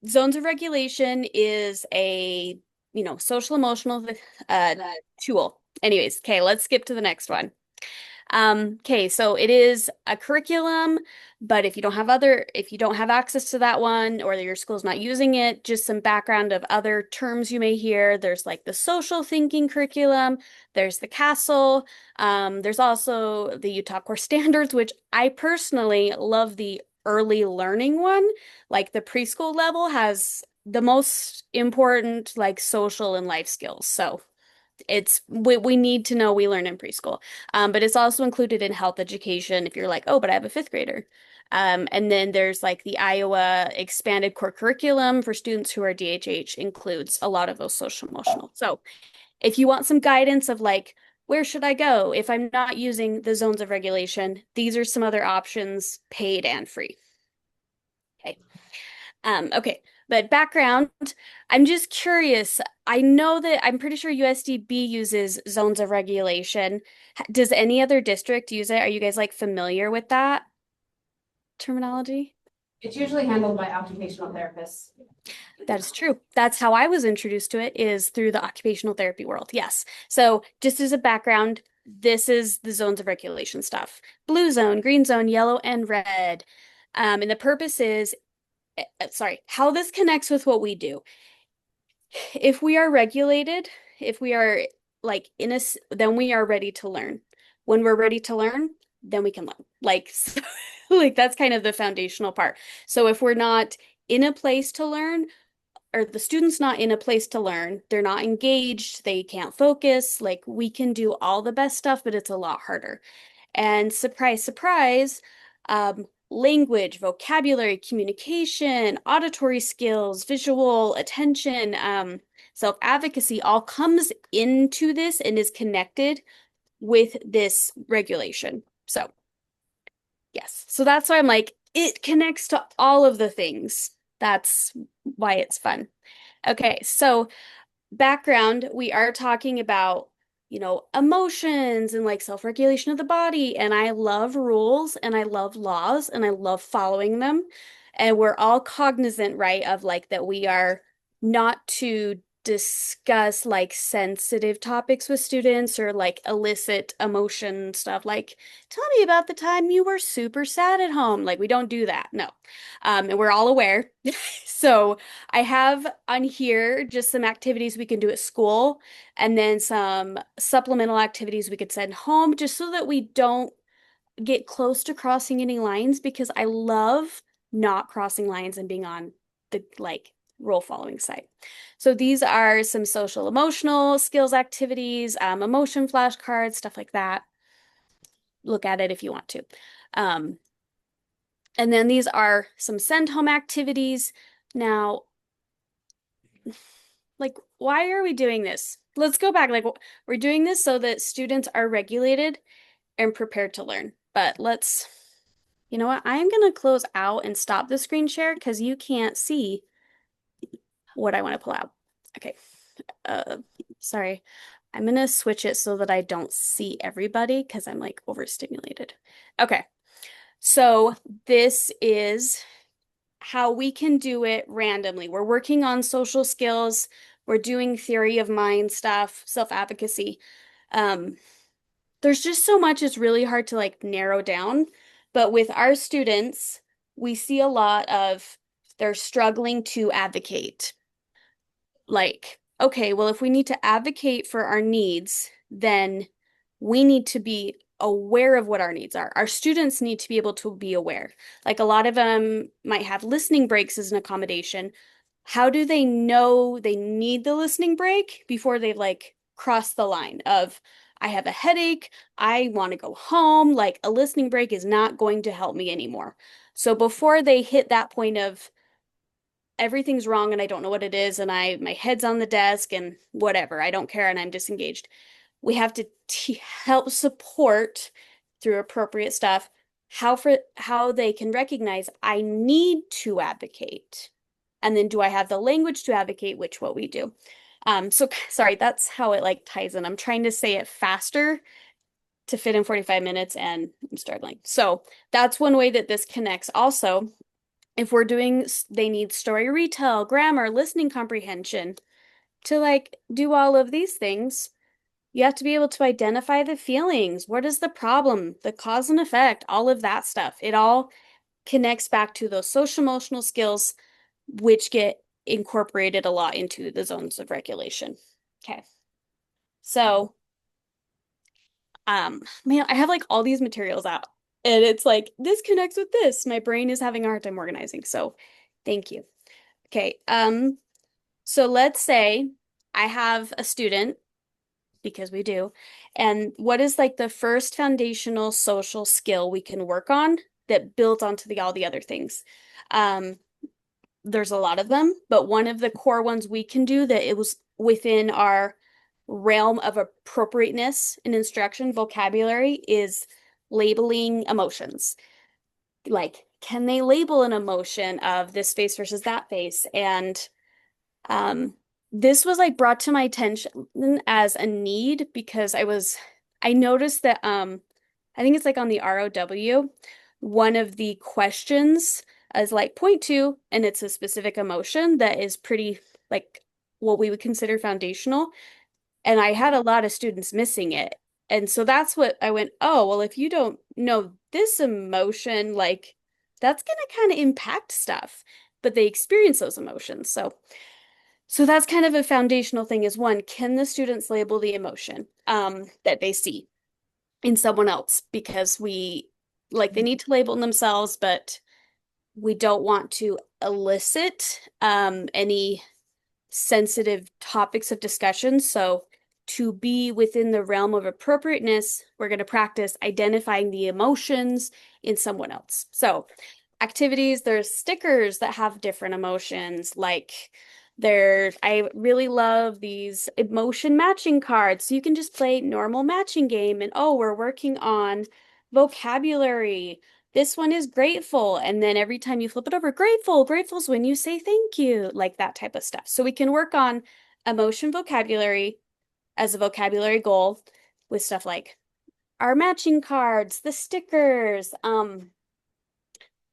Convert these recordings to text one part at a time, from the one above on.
zones of regulation is a, social emotional uh tool. Anyways, okay, let's skip to the next one. Okay, so it is a curriculum, but if you don't have access to that one or your school's not using it, just some background of other terms you may hear. There's like the social thinking curriculum, there's the CASTLE, there's also the Utah Core Standards, which I personally love the early learning one. Like the preschool level has the most important like social and life skills. So we need to know we learn in preschool. But it's also included in health education if you're like, oh, but I have a fifth grader. And then there's like the Iowa expanded core curriculum for students who are DHH includes a lot of those social emotional. So if you want some guidance of like, where should I go if I'm not using the zones of regulation, these are some other options, paid and free. Okay. Okay, but background, I'm just curious. I know that I'm pretty sure USDB uses zones of regulation. Does any other district use it? Are you guys like familiar with that terminology? It's usually handled by occupational therapists. That is true. That's how I was introduced to it is through the occupational therapy world. Yes. So just as a background, this is the zones of regulation stuff. Blue zone, green zone, yellow, and red. And the purpose is, sorry, how this connects with what we do. If we are regulated, if we are like then we are ready to learn. When we're ready to learn, then we can learn. Like, so, like that's kind of the foundational part. So if we're not in a place to learn, or the student's not in a place to learn, they're not engaged, they can't focus, like we can do all the best stuff, but it's a lot harder. And surprise, surprise, language, vocabulary, communication, auditory skills, visual, attention, self-advocacy all comes into this and is connected with this regulation. So, yes. So that's why I'm like, it connects to all of the things. That's why it's fun. Okay, so background, we are talking about, emotions and like self-regulation of the body. And I love rules and I love laws and I love following them. And we're all cognizant, right, of like that we are not to discuss like sensitive topics with students or like illicit emotion stuff. Like, tell me about the time you were super sad at home. Like, we don't do that. No. And we're all aware. So, I have on here just some activities we can do at school and then some supplemental activities we could send home just so that we don't get close to crossing any lines because I love not crossing lines and being on the like rule following side. So these are some social emotional skills activities, emotion flashcards, stuff like that. Look at it if you want to. Um, and then these are some send home activities. Now, like, why are we doing this? Let's go back. Like, we're doing this so that students are regulated and prepared to learn. But you know what? I'm gonna close out and stop the screen share because you can't see what I want to pull out. Okay. Uh, sorry. I'm gonna switch it so that I don't see everybody because I'm like overstimulated. Okay. So this is how we can do it randomly. We're working on social skills. We're doing theory of mind stuff, self-advocacy. Um, there's just so much it's really hard to like narrow down. But with our students, we see a lot of they're struggling to advocate. Like, okay, well, if we need to advocate for our needs, then we need to be aware of what our needs are. Our students need to be able to be aware. Like a lot of them might have listening breaks as an accommodation. How do they know they need the listening break before they've like crossed the line of, I have a headache, I want to go home, like a listening break is not going to help me anymore. So before they hit that point of everything's wrong and I don't know what it is and my head's on the desk and whatever, I don't care and I'm disengaged. We have to help support through appropriate stuff how they can recognize I need to advocate. And then do I have the language to advocate, which what we do. So sorry, that's how it like ties in. I'm trying to say it faster to fit in 45 minutes and I'm struggling. So that's one way that this connects also If we're doing, they need story retell, grammar, listening comprehension. To like do all of these things, you have to be able to identify the feelings. What is the problem? The cause and effect, all of that stuff. It all connects back to those social emotional skills, which get incorporated a lot into the zones of regulation. Okay. So, man, I have like all these materials out and it's like, this connects with this. My brain is having a hard time organizing. So thank you. Okay. So let's say I have a student because we do. And what is like the first foundational social skill we can work on that builds onto all the other things? Um, there's a lot of them, but one of the core ones we can do that it was within our realm of appropriateness in instruction vocabulary is labeling emotions. Like, can they label an emotion of this face versus that face? And um, this was like brought to my attention as a need because I noticed that I think it's like on the ROW, one of the questions is like point two, and it's a specific emotion that is pretty like what we would consider foundational. And I had a lot of students missing it. And so that's what I went, oh, well, if you don't know this emotion, like that's going to kind of impact stuff, but they experience those emotions. So that's kind of a foundational thing is one, can the students label the emotion that they see in someone else? Because we like they need to label themselves, but we don't want to elicit any sensitive topics of discussion. So to be within the realm of appropriateness, we're going to practice identifying the emotions in someone else. So activities, there's stickers that have different emotions, like I really love these emotion matching cards. So you can just play normal matching game and oh, we're working on vocabulary. This one is grateful. And then every time you flip it over, grateful, grateful's when you say thank you, like that type of stuff. So we can work on emotion vocabulary as a vocabulary goal with stuff like our matching cards, the stickers,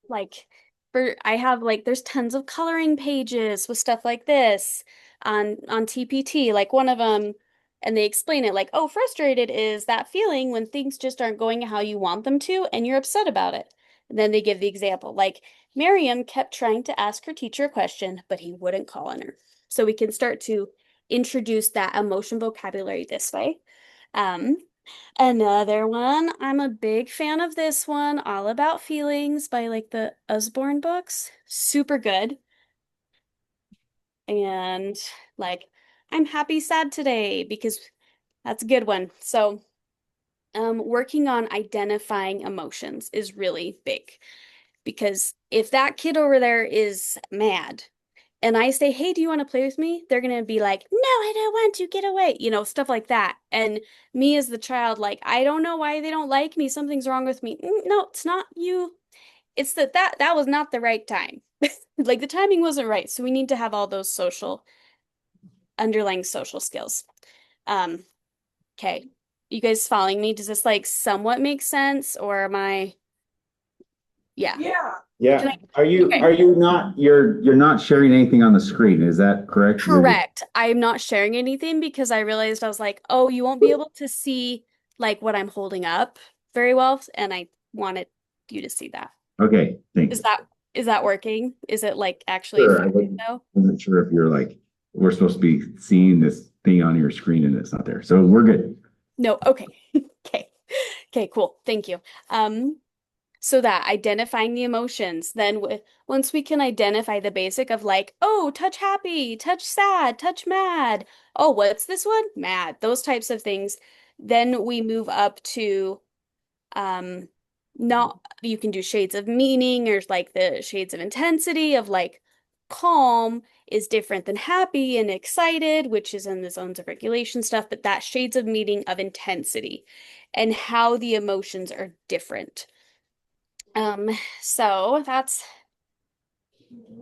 like for I have like there's tons of coloring pages with stuff like this on TPT, like one of them, and they explain it like, oh, frustrated is that feeling when things just aren't going how you want them to and you're upset about it. And then they give the example, like Miriam kept trying to ask her teacher a question, but he wouldn't call on her. So we can start to introduce that emotion vocabulary this way. Um, Another one, I'm a big fan of this one, All About Feelings by like the Usborne books. Super good. And like, I'm happy, sad today because that's a good one. So, working on identifying emotions is really big because if that kid over there is mad, and I say, hey, do you want to play with me? They're going to be like, no, I don't want to get away, stuff like that. And me as the child, like, I don't know why they don't like me. Something's wrong with me. No, it's not you. It's that was not the right time. Like the timing wasn't right. So we need to have all those underlying social skills. Um, okay. You guys following me? Does this like somewhat make sense or am I, yeah. Yeah. Can Yeah. I, Are you okay. are you not you're not sharing anything on the screen? Is that correct? You're just Correct. I'm not sharing anything because I realized I was like, oh, you won't be able to see like what I'm holding up very well, and I wanted you to see that. okay, Is thanks. that is that working? Is it like actually Sure. I fine though? wasn't sure if you're like we're supposed to be seeing this thing on your screen and it's not there. So we're good. No, okay. Okay. Okay, cool. Thank you. So that identifying the emotions, then once we can identify the basic of like, oh, touch happy, touch sad, touch mad. Oh, what's this one? Mad. Those types of things. Then we move up to um not you can do shades of meaning or like the shades of intensity of like calm is different than happy and excited, which is in the zones of regulation stuff, but that shades of meaning of intensity and how the emotions are different. Um, so that's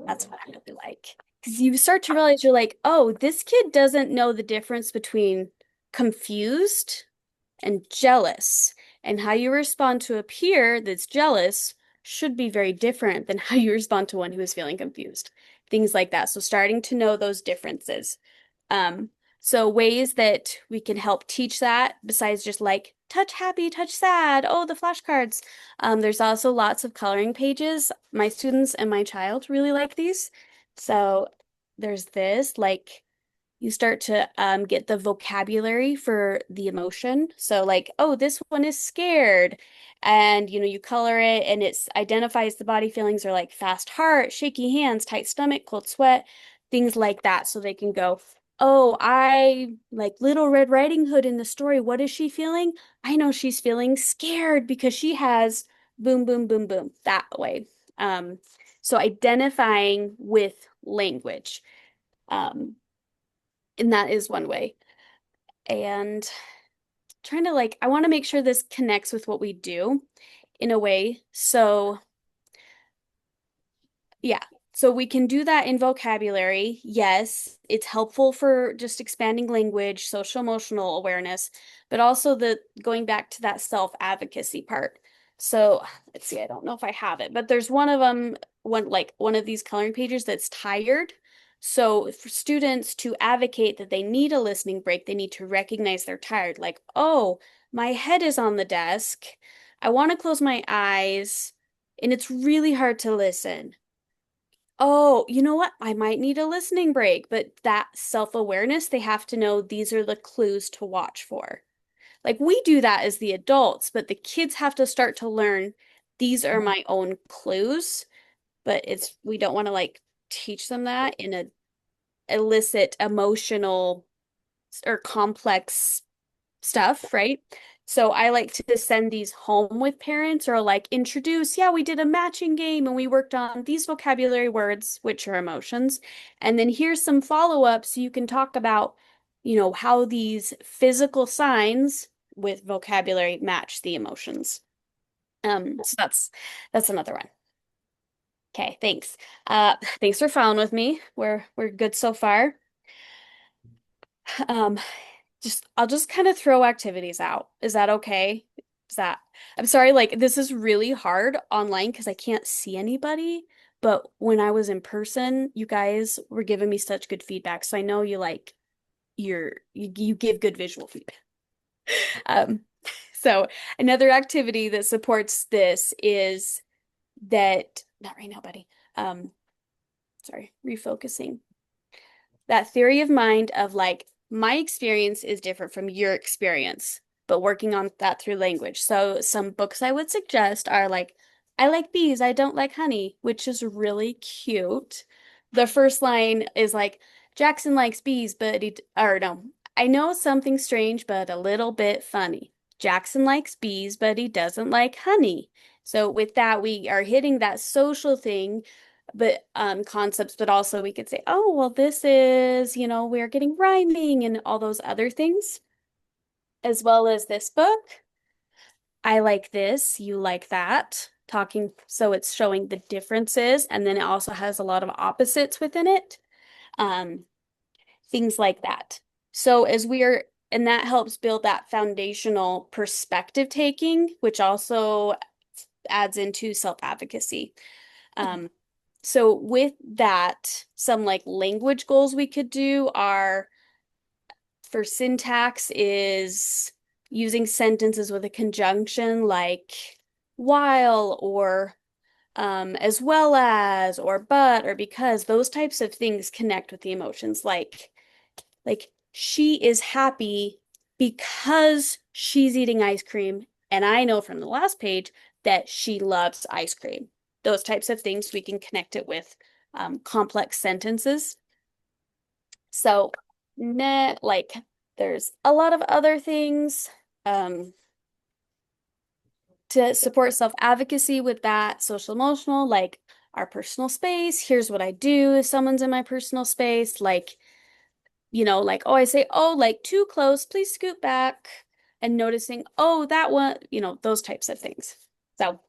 what I really like. Because you start to realize you're like, oh, this kid doesn't know the difference between confused and jealous. And how you respond to a peer that's jealous should be very different than how you respond to one who is feeling confused. Things like that. So starting to know those differences. Um, so ways that we can help teach that besides just like touch happy, touch sad, oh, the flashcards. There's also lots of coloring pages. My students and my child really like these. So there's this, like you start to get the vocabulary for the emotion. So like, oh, this one is scared. And you color it and it's identifies the body feelings are like fast heart, shaky hands, tight stomach, cold sweat, things like that. So they can go, oh, I like Little Red Riding Hood in the story. What is she feeling? I know she's feeling scared because she has boom, boom, boom, boom, that way. Um, so identifying with language. Um, and that is one way. And trying to like, I want to make sure this connects with what we do in a way. So, yeah. So we can do that in vocabulary. Yes, it's helpful for just expanding language, social emotional awareness, but also the going back to that self-advocacy part. So let's see, I don't know if I have it, but there's one of them, one of these coloring pages that's tired. So for students to advocate that they need a listening break, they need to recognize they're tired. Like, oh, my head is on the desk. I want to close my eyes, and it's really hard to listen. Oh, you know what? I might need a listening break, but that self-awareness, they have to know these are the clues to watch for. Like we do that as the adults, but the kids have to start to learn these are my own clues, but we don't want to like teach them that in a illicit emotional or complex stuff, right? So I like to send these home with parents or like introduce, yeah, we did a matching game and we worked on these vocabulary words, which are emotions. And then here's some follow-up so you can talk about, how these physical signs with vocabulary match the emotions. So that's another one. Okay, thanks. Thanks for following with me. We're good so far. Um, I'll just kind of throw activities out. Is that okay? Is that I'm sorry, like this is really hard online because I can't see anybody, but when I was in person, you guys were giving me such good feedback. So I know you give good visual feedback. Um, so another activity that supports this is that not right now, buddy. Sorry, refocusing that theory of mind of like my experience is different from your experience, but working on that through language. So some books I would suggest are like I like bees, I don't like honey, which is really cute. The first line is like Jackson likes bees, but or no, I know something strange, but a little bit funny. Jackson likes bees, but he doesn't like honey. So with that, we are hitting that social thing but concepts, but also we could say, oh, well, this is, we're getting rhyming and all those other things, as well as this book. I like this, you like that. Talking, so it's showing the differences, and then it also has a lot of opposites within it. Um, things like that. So and that helps build that foundational perspective taking, which also adds into self-advocacy. Um, so with that, some like language goals we could do are for syntax is using sentences with a conjunction like while or as well as or but or because those types of things connect with the emotions like she is happy because she's eating ice cream and I know from the last page that she loves ice cream. Those types of things we can connect it with complex sentences. So net like there's a lot of other things to support self-advocacy with that social emotional like our personal space. Here's what I do if someone's in my personal space like like, oh, I say, oh, like too close, please scoot back. And noticing, oh, that one, those types of things. So,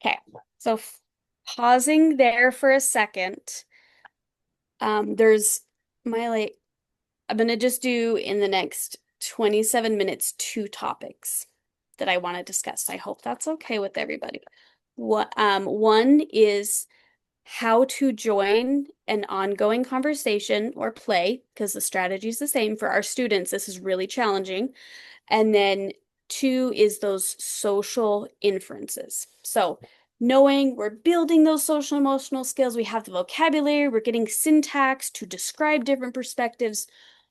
okay. So pausing there for a second. There's my like, I'm gonna just do in the next 27 minutes, two topics that I want to discuss. I hope that's okay with everybody. One is how to join an ongoing conversation or play, because the strategy is the same for our students. This is really challenging. And then two is those social inferences. So knowing we're building those social emotional skills, we have the vocabulary, we're getting syntax to describe different perspectives.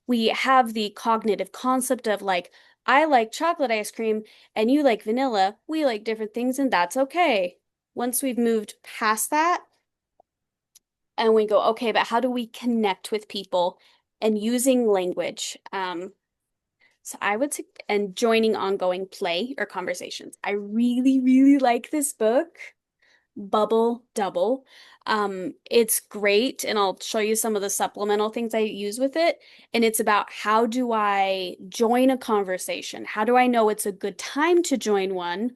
We have the cognitive concept of like, I like chocolate ice cream and you like vanilla. We like different things, and that's okay. Once we've moved past that, and we go, okay, but how do we connect with people and using language? So I would say, and joining ongoing play or conversations. I really, really like this book, Bubble Double. It's great, and I'll show you some of the supplemental things I use with it. And it's about how do I join a conversation? How do I know it's a good time to join one?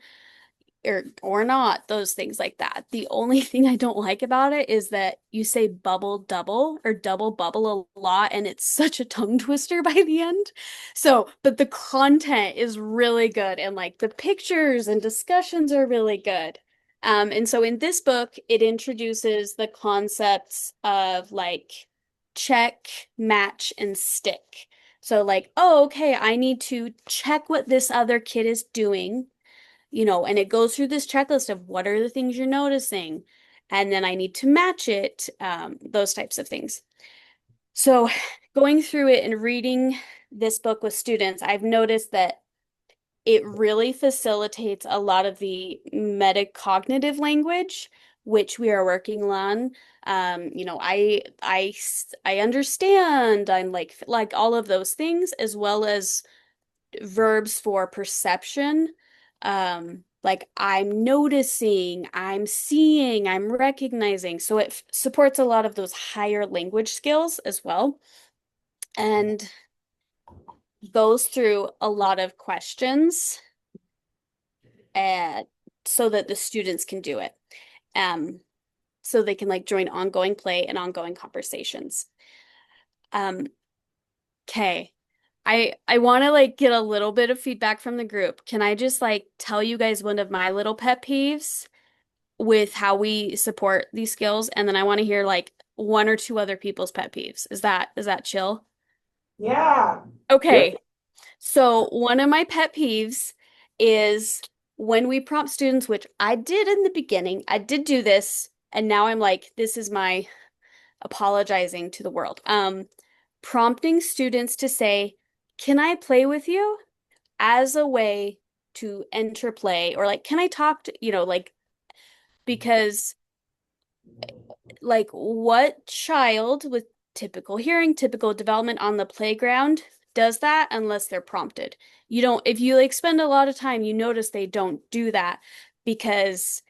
Or not, those things like that. The only thing I don't like about it is that you say bubble double or double bubble a lot, and it's such a tongue twister by the end. So, but the content is really good, and like the pictures and discussions are really good. And so in this book, it introduces the concepts of like check, match, and stick. So like, oh, okay, I need to check what this other kid is doing, and it goes through this checklist of what are the things you're noticing, and then I need to match it, those types of things. So, going through it and reading this book with students, I've noticed that it really facilitates a lot of the metacognitive language, which we are working on. I understand. I'm like all of those things, as well as verbs for perception. Like I'm noticing, I'm seeing, I'm recognizing. So it supports a lot of those higher language skills as well, and goes through a lot of questions and so that the students can do it. Um, so they can like join ongoing play and ongoing conversations. Um, okay. I want to like get a little bit of feedback from the group. Can I just like tell you guys one of my little pet peeves with how we support these skills, and then I want to hear like one or two other people's pet peeves. Is that chill? Yeah. Yep. Okay. So one of my pet peeves is when we prompt students, which I did in the beginning. I did do this, and now I'm like, this is my apologizing to the world. Prompting students to say, "Can I play with you?" as a way to enter play, or like, "Can I talk to, like," because like what child with typical hearing, typical development on the playground does that unless they're prompted? You don't, if you like spend a lot of time, you notice they don't do that because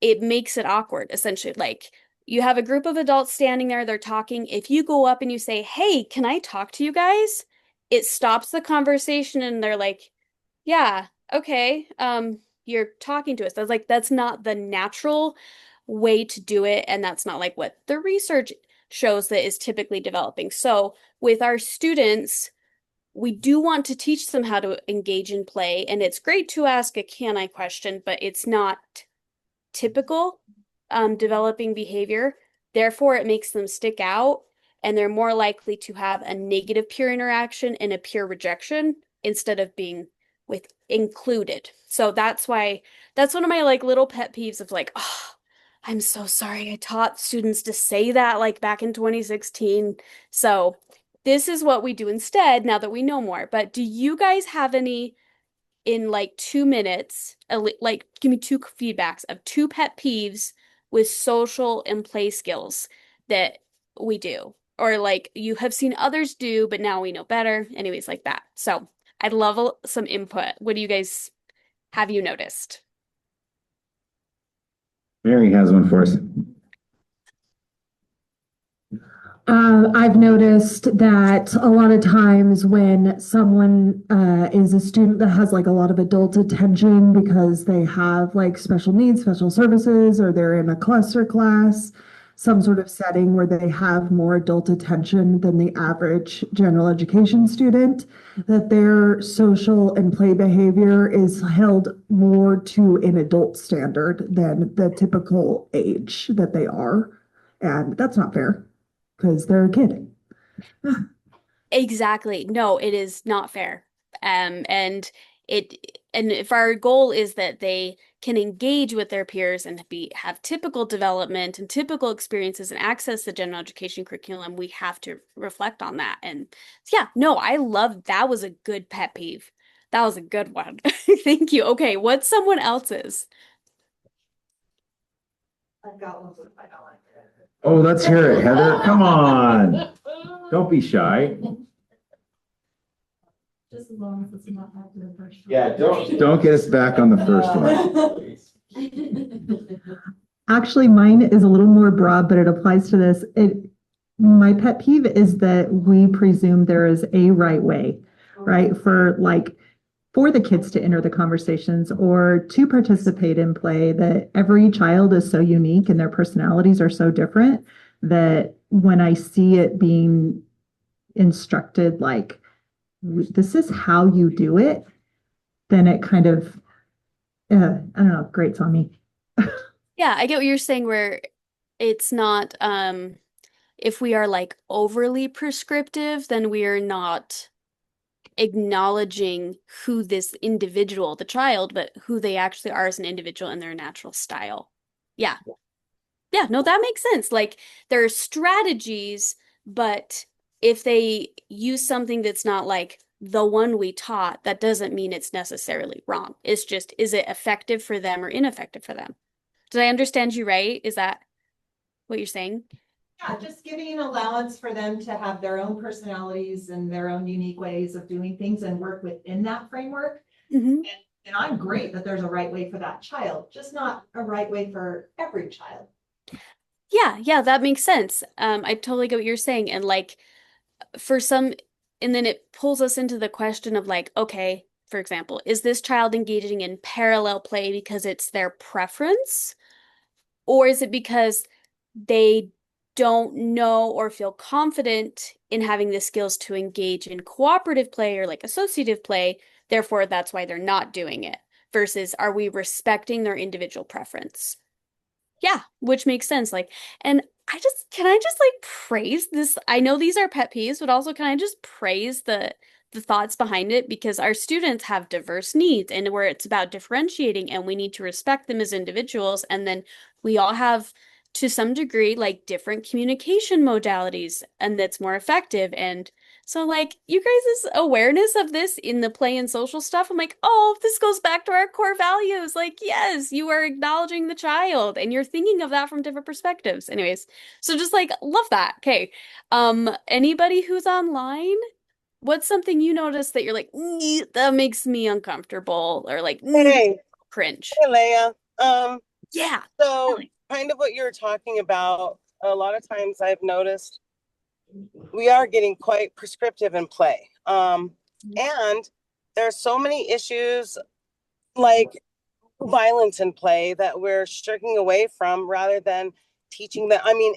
it makes it awkward, essentially. Like you have a group of adults standing there, they're talking. If you go up and you say, "Hey, can I talk to you guys?" It stops the conversation and they're like, "Yeah, okay. You're talking to us." That's like that's not the natural way to do it, and that's not like what the research shows that is typically developing. So, with our students, we do want to teach them how to engage in play, and it's great to ask a "can I" question, but it's not typical developing behavior. Therefore, it makes them stick out, and they're more likely to have a negative peer interaction and a peer rejection instead of being with included. So that's one of my like little pet peeves of like, oh, I'm so sorry I taught students to say that like back in 2016. So this is what we do instead now that we know more. But do you guys have any in like 2 minutes, like give me two feedbacks of two pet peeves with social and play skills that we do, or like you have seen others do, but now we know better. Anyways, like that. So I'd love some input. What do you guys have you noticed? Mary has one for us. I've noticed that a lot of times when someone is a student that has like a lot of adult attention because they have like special needs, special services, or they're in a cluster class, some sort of setting where they have more adult attention than the average general education student, that their social and play behavior is held more to an adult standard than the typical age that they are. And that's not fair because they're a kid. Exactly. No, it is not fair. And if our goal is that they can engage with their peers and have typical development and typical experiences and access the general education curriculum, we have to reflect on that. And yeah, no, I love that was a good pet peeve. That was a good one. Thank you. Okay, what's someone else's? I've got one with $5. Oh, let's hear it, Heather. Come on. Don't be shy. Just as long as it's not after the first. Yeah, don't get us back on the first one. Actually, mine is a little more broad, but it applies to this. My pet peeve is that we presume there is a right way, right? For the kids to enter the conversations or to participate in play, that every child is so unique and their personalities are so different that when I see it being instructed, like, this is how you do it, then it kind of, I don't know, grates on me. Yeah, I get what you're saying where it's not if we are like overly prescriptive, then we are not acknowledging who this individual, the child, but who they actually are as an individual and their natural style. Yeah. Yeah, no, that makes sense. Like there are strategies, but if they use something that's not like the one we taught, that doesn't mean it's necessarily wrong. It's just, is it effective for them or ineffective for them? Did I understand you right? Is that what you're saying? Yeah, just giving an allowance for them to have their own personalities and their own unique ways of doing things and work within that framework. Mm-hmm. And I'm great that there's a right way for that child, just not a right way for every child. Yeah, that makes sense. I totally get what you're saying. And like for some, and then it pulls us into the question of like, okay, for example, is this child engaging in parallel play because it's their preference? Or is it because they don't know or feel confident in having the skills to engage in cooperative play or like associative play? Therefore, that's why they're not doing it. Versus, are we respecting their individual preference? Yeah, which makes sense. Like, and can I just like praise this? I know these are pet peeves, but also can I just praise the thoughts behind it because our students have diverse needs and where it's about differentiating and we need to respect them as individuals. And then we all have to some degree like different communication modalities and that's more effective. And so like you guys' awareness of this in the play and social stuff, I'm like, oh, this goes back to our core values. Like, yes, you are acknowledging the child and you're thinking of that from different perspectives. Anyways, so just like love that. Okay. Anybody who's online, what's something you notice that you're like, that makes me uncomfortable or like Hey, cringe? hey, Leia. Yeah. So kind of what you were talking about, a lot of times I've noticed we are getting quite prescriptive in play. And there's so many issues like violence in play that we're striking away from rather than teaching them. I mean,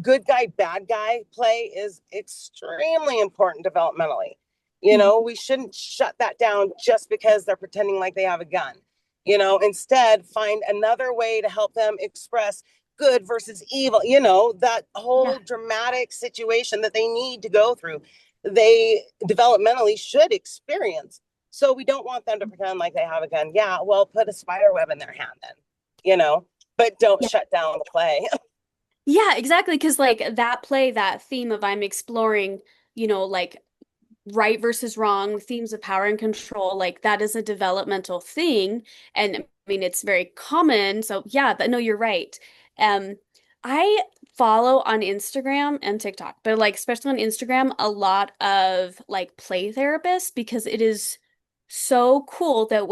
good guy, bad guy play is extremely important developmentally. You know, we shouldn't shut that down just because they're pretending like they have a gun. You know, instead, find another way to help them express good versus evil, you know, that whole dramatic situation that they need to go through, they developmentally should experience. So we don't want them to pretend like they have a gun. Yeah, well, put a spider web in their hand then, you know, but don't shut down the play. Yeah, exactly. Because like that play, that theme of I'm exploring, like right versus wrong, themes of power and control, like that is a developmental thing. And I mean, it's very common. So yeah, no, you're right. Um, I follow on Instagram and TikTok, but like especially on Instagram, a lot of like play therapists because it is so cool that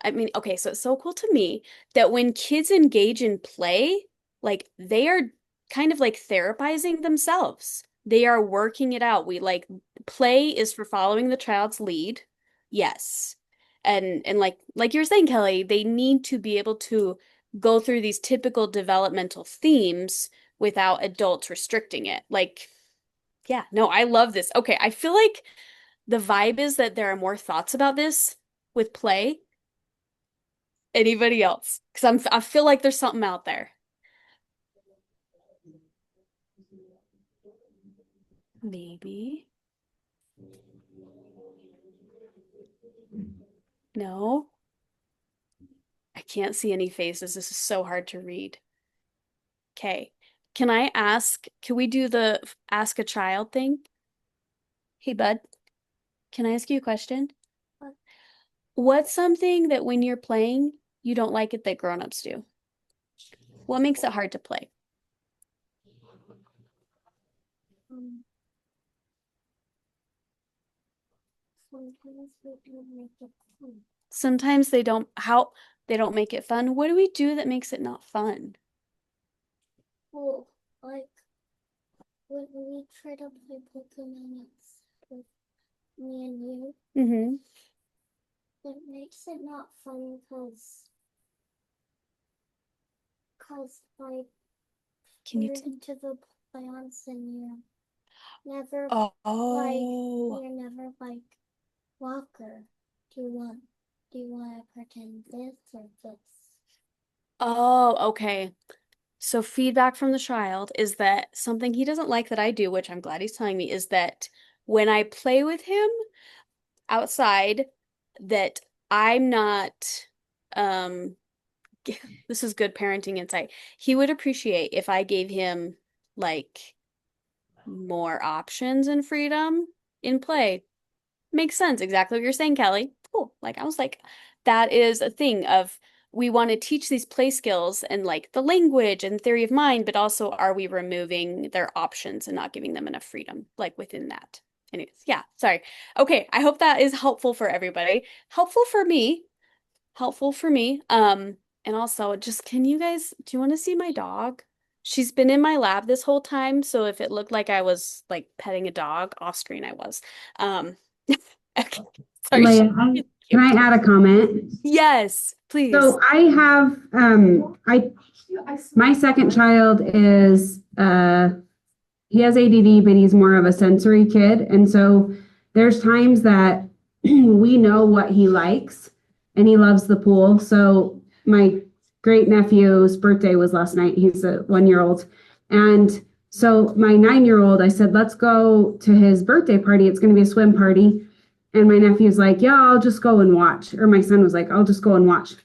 I mean, okay, so it's so cool to me that when kids engage in play, like they are kind of like therapizing themselves. They are working it out. We like play is for following the child's lead. Yes. And like you're saying, Kelly, they need to be able to go through these typical developmental themes without adults restricting it. Like, yeah, no, I love this. Okay, I feel like the vibe is that there are more thoughts about this with play. Anybody else? Because I feel like there's something out there. Maybe. No. I can't see any faces. This is so hard to read. Okay. Can we do the ask a child thing? Hey, bud, can I ask you a question? What's something that when you're playing, you don't like it that grown-ups do? What makes it hard to play? Sometimes they don't make it fun. What do we do that makes it not fun? Well, like when we try to play Pokemon, it's with me and you. Mm-hmm. It makes it not fun cause like Can you you're into the plants and never Oh. you're never like Walker. Do you want to pretend this or this? Oh, okay. So feedback from the child is that something he doesn't like that I do, which I'm glad he's telling me, is that when I play with him outside, that I'm not um this is good parenting insight. He would appreciate if I gave him like more options and freedom in play. Makes sense. Exactly what you're saying, Kelly. Cool. Like I was like, that is a thing of we want to teach these play skills and like the language and theory of mind, but also are we removing their options and not giving them enough freedom like within that? Anyways, yeah, sorry. Okay, I hope that is helpful for everybody. Helpful for me. Helpful for me. And also just can you guys do you want to see my dog? She's been in my lap this whole time, so if it looked like I was like petting a dog off screen, I was. Um okay. Sorry. Leia, She's can I cute. add a comment? Yes, please. So I have, my second child is, he has ADD, but he's more of a sensory kid. And so there's times that we know what he likes and he loves the pool. So my great nephew's birthday was last night. He's a 1 year old. And so my 9 year old, I said, let's go to his birthday party. It's going to be a swim party. And my nephew's like, yeah, I'll just go and watch. Or my son was like, I'll just go and watch.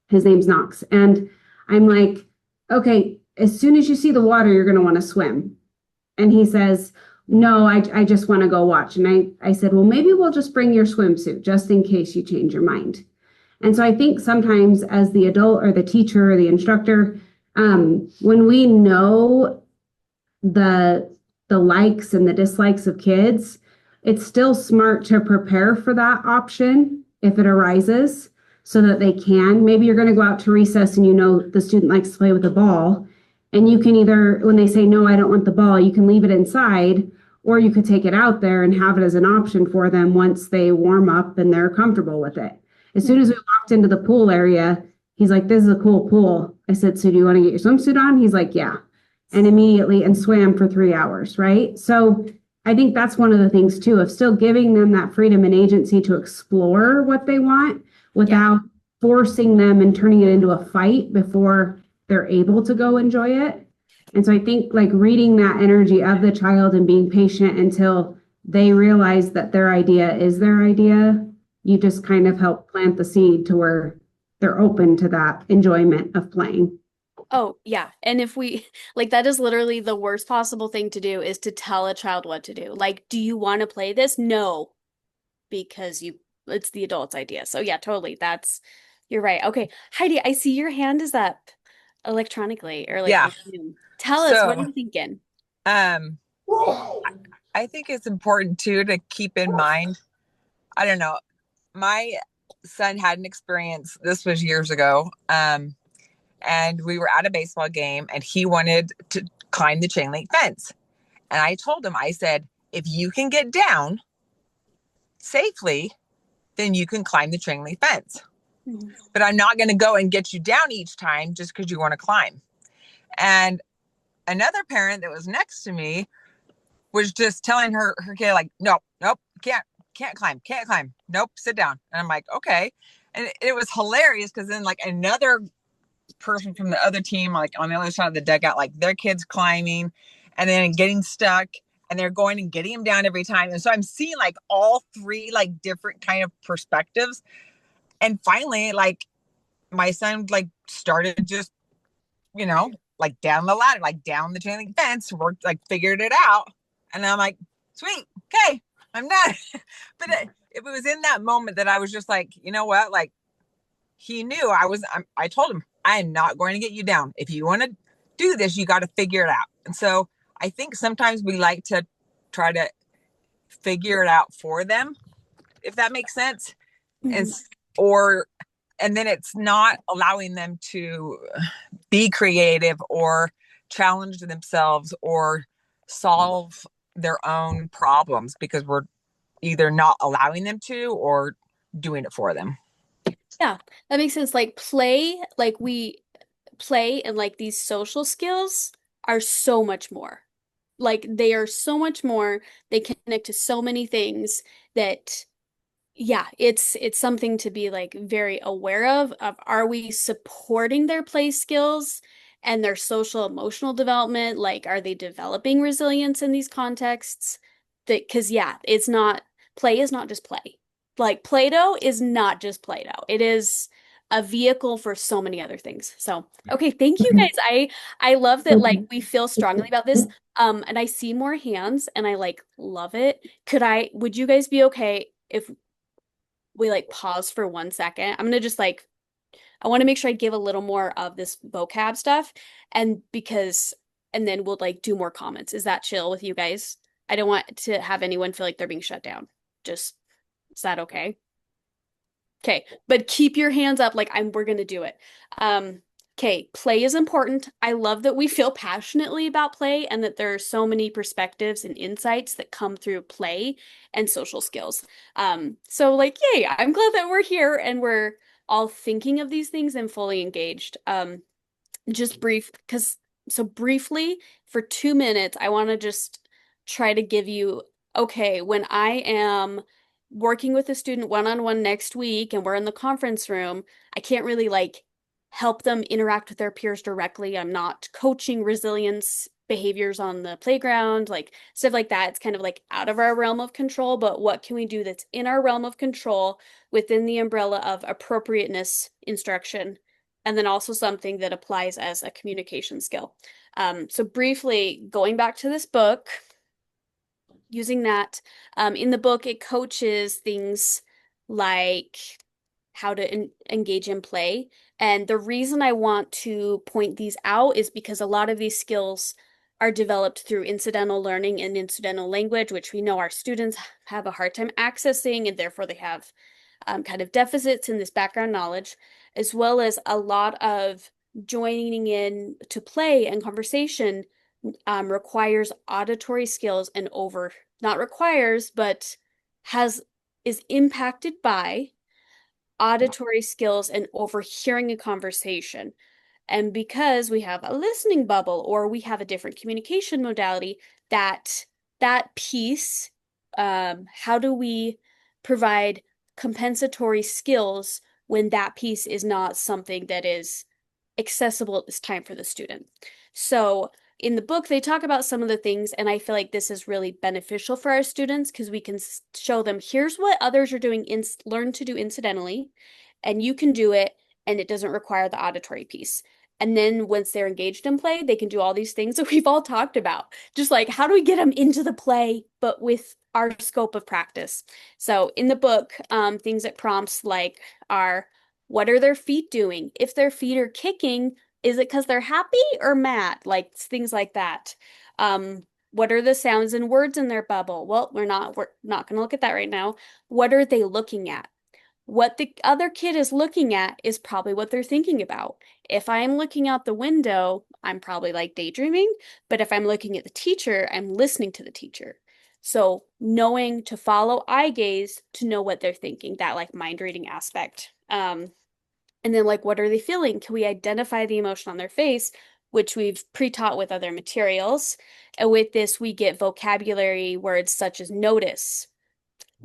His name's Knox. And I'm like, okay, as soon as you see the water, you're going to want to swim. And he says, no, I just want to go watch. And I said, well, maybe we'll just bring your swimsuit just in case you change your mind. And so I think sometimes as the adult or the teacher or the instructor, when we know the likes and the dislikes of kids, it's still smart to prepare for that option if it arises so that they can. Maybe you're going to go out to recess and you know the student likes to play with a ball. And you can either, when they say, no, I don't want the ball, you can leave it inside, or you could take it out there and have it as an option for them once they warm up and they're comfortable with it. As soon as we walked into the pool area, he's like, this is a cool pool. I said, so do you want to get your swimsuit on? He's like, yeah. And immediately and swam for 3 hours, right? So I think that's one of the things too, of still giving them that freedom and agency to explore what they want without forcing them and turning it into a fight before they're able to go enjoy it. And so I think like reading that energy of the child and being patient until they realize that their idea is their idea, you just kind of help plant the seed to where they're open to that enjoyment of playing. Oh, yeah. And if we like that is literally the worst possible thing to do is to tell a child what to do. Like, do you want to play this? No, because it's the adult's idea. So yeah, totally. You're right. Okay. Heidi, I see your hand is up electronically or like Yeah. on Zoom. Tell us, what are So, you thinking? I think it's important too to keep in mind. I don't know. My son had an experience. This was years ago. And we were at a baseball game and he wanted to climb the chain link fence. And I told him, I said, if you can get down safely, then you can climb the chain link fence. Mhm. But I'm not going to go and get you down each time just because you want to climb. And another parent that was next to me was just telling her kid, like, nope, nope, can't climb, nope, sit down. And I'm like, okay. And it was hilarious because then like another person from the other team, like on the other side of the dugout, like their kids climbing and then getting stuck, and they're going and getting him down every time. And so I'm seeing like all three like different kind of perspectives. And finally, like my son like started just, like down the ladder, like down the chain link fence, worked, like figured it out. And I'm like, sweet, okay, I'm done. But it was in that moment that I was just like, you know what? Like he knew I told him, I am not going to get you down. If you want to do this, you got to figure it out. And so I think sometimes we like to try to figure it out for them, if that makes sense. And or and then it's not allowing them to be creative or challenge themselves or solve their own problems because we're either not allowing them to or doing it for them. Yeah, that makes sense. Like play and like these social skills are so much more. Like they are so much more. They connect to so many things that yeah, it's something to be like very aware of are we supporting their play skills and their social emotional development? Like are they developing resilience in these contexts? That because yeah, it's not play is not just play. Like Play-Doh is not just Play-Doh. It is a vehicle for so many other things. So, okay, thank you guys. I love that like we feel strongly about this. And I see more hands and I like love it. Would you guys be okay if we like pause for 1 second? I'm gonna just like I want to make sure I give a little more of this vocab stuff and and then we'll like do more comments. Is that chill with you guys? I don't want to have anyone feel like they're being shut down. Just is that okay? Okay, but keep your hands up like we're gonna do it. Okay, play is important. I love that we feel passionately about play and that there are so many perspectives and insights that come through play and social skills. So like, yay, I'm glad that we're here and we're all thinking of these things and fully engaged. Just brief, because so briefly for 2 minutes, I want to just try to give you, okay, when I am working with a student one-on-one next week and we're in the conference room, I can't really like help them interact with their peers directly. I'm not coaching resilience behaviors on the playground, like stuff like that. It's kind of like out of our realm of control, but what can we do that's in our realm of control within the umbrella of appropriateness instruction? And then also something that applies as a communication skill. So briefly, going back to this book, using that, in the book, it coaches things like how to engage in play. And the reason I want to point these out is because a lot of these skills are developed through incidental learning and incidental language, which we know our students have a hard time accessing, and therefore they have kind of deficits in this background knowledge, as well as a lot of joining in to play and conversation requires auditory skills and not requires, but is impacted by auditory skills and overhearing a conversation. And because we have a listening bubble or we have a different communication modality, that piece, how do we provide compensatory skills when that piece is not something that is accessible at this time for the student? So in the book, they talk about some of the things, and I feel like this is really beneficial for our students because we can show them here's what others are doing, learn to do incidentally, and you can do it, and it doesn't require the auditory piece. And then once they're engaged in play, they can do all these things that we've all talked about. Just like, how do we get them into the play, but with our scope of practice? So in the book, things that prompts like are, what are their feet doing? If their feet are kicking, is it because they're happy or mad? Like things like that. What are the sounds and words in their bubble? Well, we're not going to look at that right now. What are they looking at? What the other kid is looking at is probably what they're thinking about. If I'm looking out the window, I'm probably like daydreaming, but if I'm looking at the teacher, I'm listening to the teacher. So knowing to follow eye gaze to know what they're thinking, that like mind reading aspect. And then like, what are they feeling? Can we identify the emotion on their face which we've pre-taught with other materials. And with this, we get vocabulary words such as notice.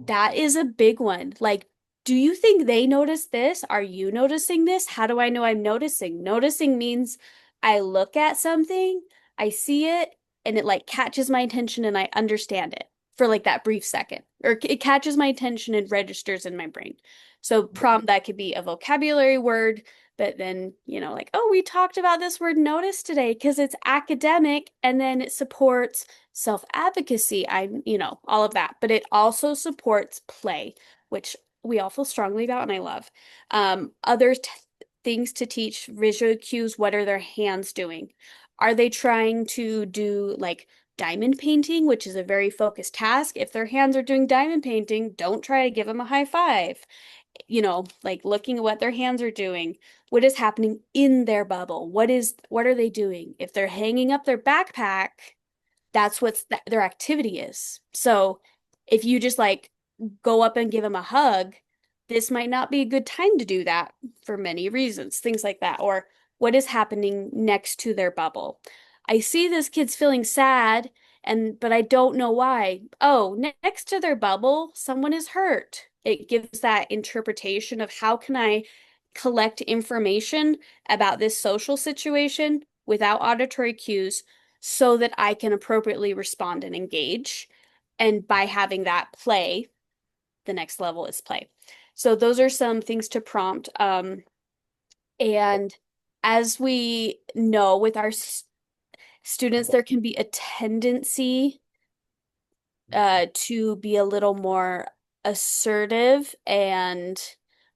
That is a big one. Like, do you think they notice this? Are you noticing this? How do I know I'm noticing? Noticing means I look at something, I see it, and it like catches my attention and I understand it for like that brief second, or it catches my attention and registers in my brain. So prompt that could be a vocabulary word, but then, like, oh, we talked about this word notice today because it's academic and then it supports self-advocacy. All of that, but it also supports play, which we all feel strongly about and I love. Other things to teach visual cues. What are their hands doing? Are they trying to do like diamond painting, which is a very focused task? If their hands are doing diamond painting, don't try to give them a high five. Like looking at what their hands are doing, what is happening in their bubble, what are they doing? If they're hanging up their backpack, that's what their activity is. So if you just like go up and give them a hug, this might not be a good time to do that for many reasons, things like that. Or what is happening next to their bubble? I see this kid's feeling sad, but I don't know why. Oh, next to their bubble, someone is hurt. It gives that interpretation of how can I collect information about this social situation without auditory cues so that I can appropriately respond and engage. And by having that play, the next level is play. So those are some things to prompt. And as we know with our students, there can be a tendency to be a little more assertive and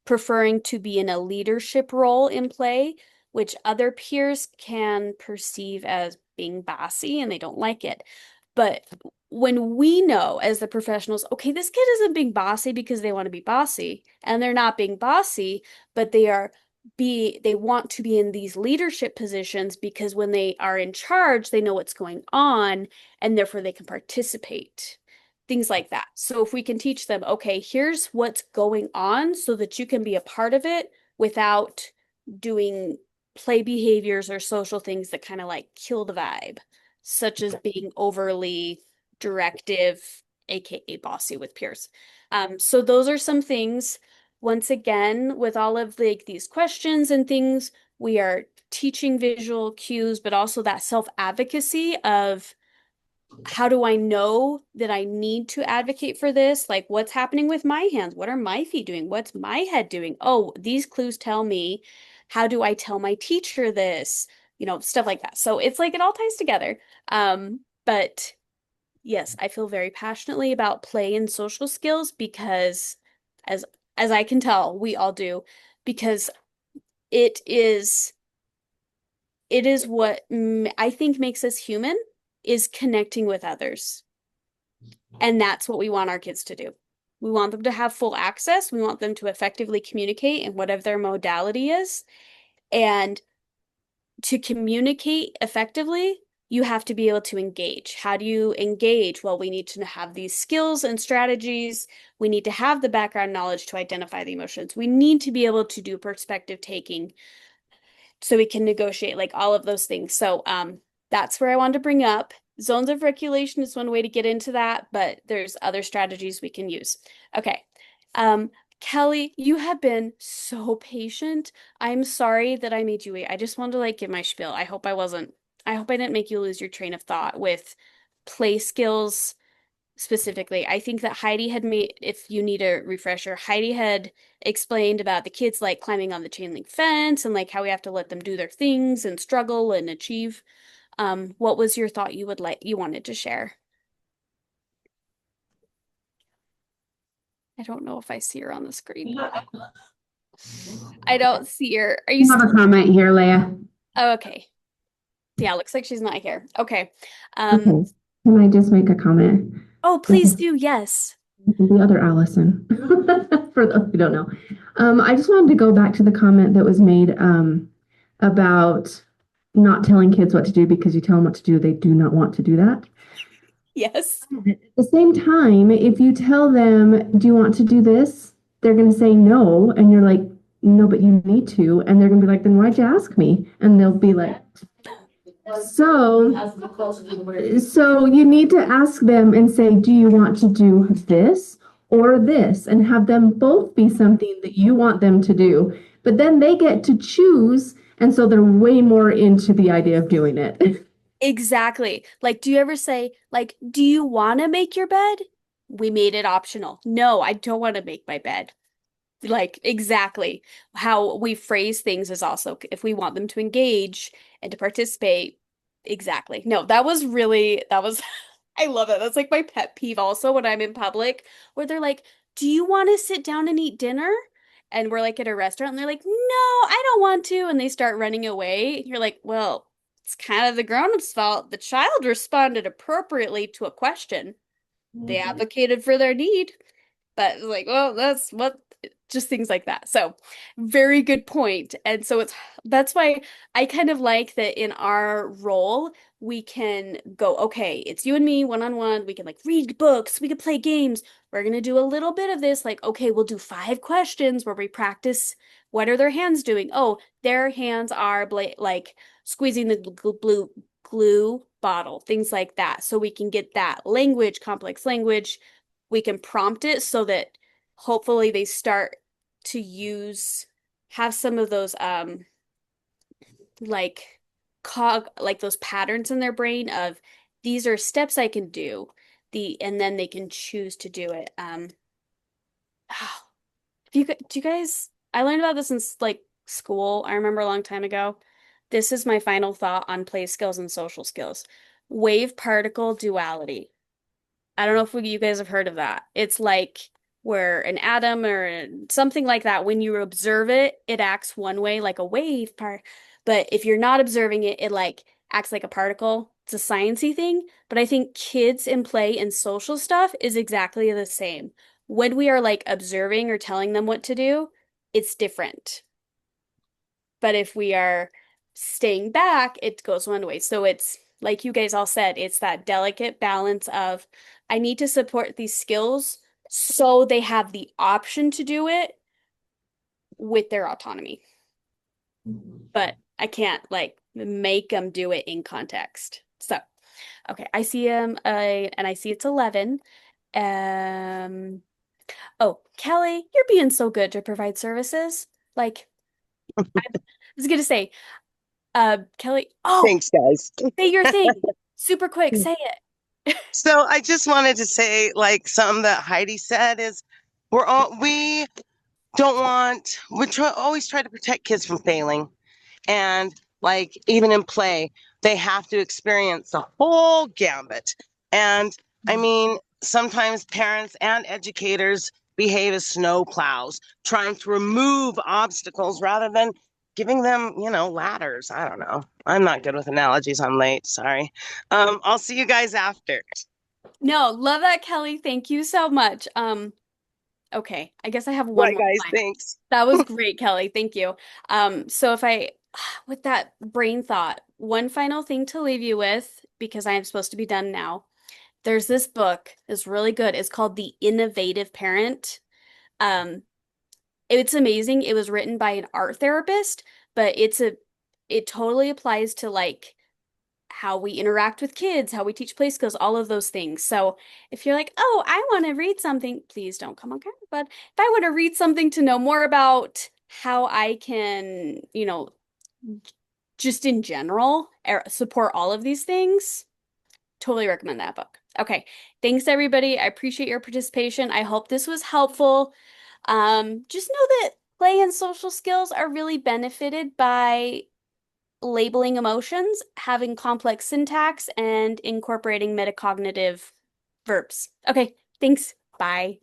preferring to be in a leadership role in play, which other peers can perceive as being bossy and they don't like it. But when we know as the professionals, okay, this kid isn't being bossy because they want to be bossy, and they're not being bossy, but they want to be in these leadership positions because when they are in charge, they know what's going on and therefore they can participate. Things like that. So if we can teach them, okay, here's what's going on so that you can be a part of it without doing play behaviors or social things that kind of like kill the vibe, such as being overly directive, aka bossy with peers. So those are some things. Once again, with all of like these questions and things, we are teaching visual cues, but also that self-advocacy of how do I know that I need to advocate for this? Like, what's happening with my hands? What are my feet doing? What's my head doing? Oh, these clues tell me. How do I tell my teacher this? Stuff like that. So it's like it all ties together. But yes, I feel very passionately about play and social skills because as as I can tell, we all do, because it is what I think makes us human is connecting with others. And that's what we want our kids to do. We want them to have full access. We want them to effectively communicate in whatever their modality is. And to communicate effectively, you have to be able to engage. How do you engage? Well, we need to have these skills and strategies. We need to have the background knowledge to identify the emotions. We need to be able to do perspective taking so we can negotiate, like all of those things. So that's where I wanted to bring up. Zones of regulation is one way to get into that, but there's other strategies we can use. Okay. Kelly, you have been so patient. I'm sorry that I made you wait. I just wanted to like give my spiel. I hope I didn't make you lose your train of thought with play skills specifically. I think that Heidi had made, if you need a refresher, Heidi had explained about the kids like climbing on the chain link fence and like how we have to let them do their things and struggle and achieve. What was your thought you wanted to share? I don't know if I see her on the screen. I don't see her. Are you I have a comment here, Leia. Oh, okay. Yeah, looks like she's not here. Okay. Okay. Can I just make a comment? Oh, please do. Yes. The other Allison, for those who don't know. I just wanted to go back to the comment that was made about not telling kids what to do because you tell them what to do, they do not want to do that. Yes. At the same time, if you tell them, do you want to do this? They're going to say no. And you're like, no, but you need to. And they're going to be like, then why'd you ask me? And they'll be like, So, As the closer to the word. so you need to ask them and say, do you want to do this or this? And have them both be something that you want them to do. But then they get to choose. And so they're way more into the idea of doing it. Exactly. Like, do you ever say, like, do you want to make your bed? We made it optional. No, I don't want to make my bed. Like, exactly. How we phrase things is also if we want them to engage and to participate. Exactly. No, that was, I love it. That's like my pet peeve also when I'm in public, where they're like, do you want to sit down and eat dinner? And we're like at a restaurant and they're like, no, I don't want to. And they start running away. You're like, well, it's kind of the grown-up's fault. The child responded appropriately to a question. They advocated for their need. But like, well, that's what just things like that. So, very good point. And so that's why I kind of like that in our role, we can go, okay, it's you and me one-on-one. We can like read books, we could play games. We're gonna do a little bit of this, like, okay, we'll do 5 questions where we practice what are their hands doing? Oh, their hands are like squeezing the glue bottle, things like that. So we can get that language, complex language, we can prompt it so that hopefully they start to have some of those like like those patterns in their brain of these are steps I can do and then they can choose to do it. Do you guys, I learned about this in like school. I remember a long time ago. This is my final thought on play skills and social skills. Wave particle duality. I don't know if you guys have heard of that. It's like where an atom or something like that, when you observe it, it acts one way, like a wave part. But if you're not observing it, it like acts like a particle. It's a sciencey thing. But I think kids in play and social stuff is exactly the same. When we are like observing or telling them what to do, it's different. But if we are staying back, it goes one way. So it's like you guys all said, it's that delicate balance of I need to support these skills so they have the option to do it with their autonomy. But I can't like make them do it in context. So, okay, I see and I see it's 11. Um, oh, Kelly, you're being so good to provide services. Like, I was gonna say, Kelly, oh, Thanks, guys. say your thing. Super quick, say it. So I just wanted to say, like something that Heidi said is, we don't want always try to protect kids from failing, and like even in play, they have to experience the whole gambit. And I mean, sometimes parents and educators behave as snow plows, trying to remove obstacles rather than giving them, ladders. I don't know. I'm not good with analogies. I'm late. Sorry. I'll see you guys after. No, love that, Kelly. Thank you so much. Okay, I guess I have one Bye, more guys. final. Thanks. That was great, Kelly. Thank you. So if I, with that brain thought, one final thing to leave you with, because I am supposed to be done now. There's this book, it's really good. It's called The Innovative Parent. Um, it's amazing. It was written by an art therapist, but it totally applies to like how we interact with kids, how we teach play skills, all of those things. So if you're like, oh, I want to read something, please don't come on camera. But if I want to read something to know more about how I can, just in general, support all of these things, totally recommend that book. Okay. Thanks, everybody. I appreciate your participation. I hope this was helpful. Just know that play and social skills are really benefited by labeling emotions, having complex syntax, and incorporating metacognitive verbs. Okay, thanks. Bye.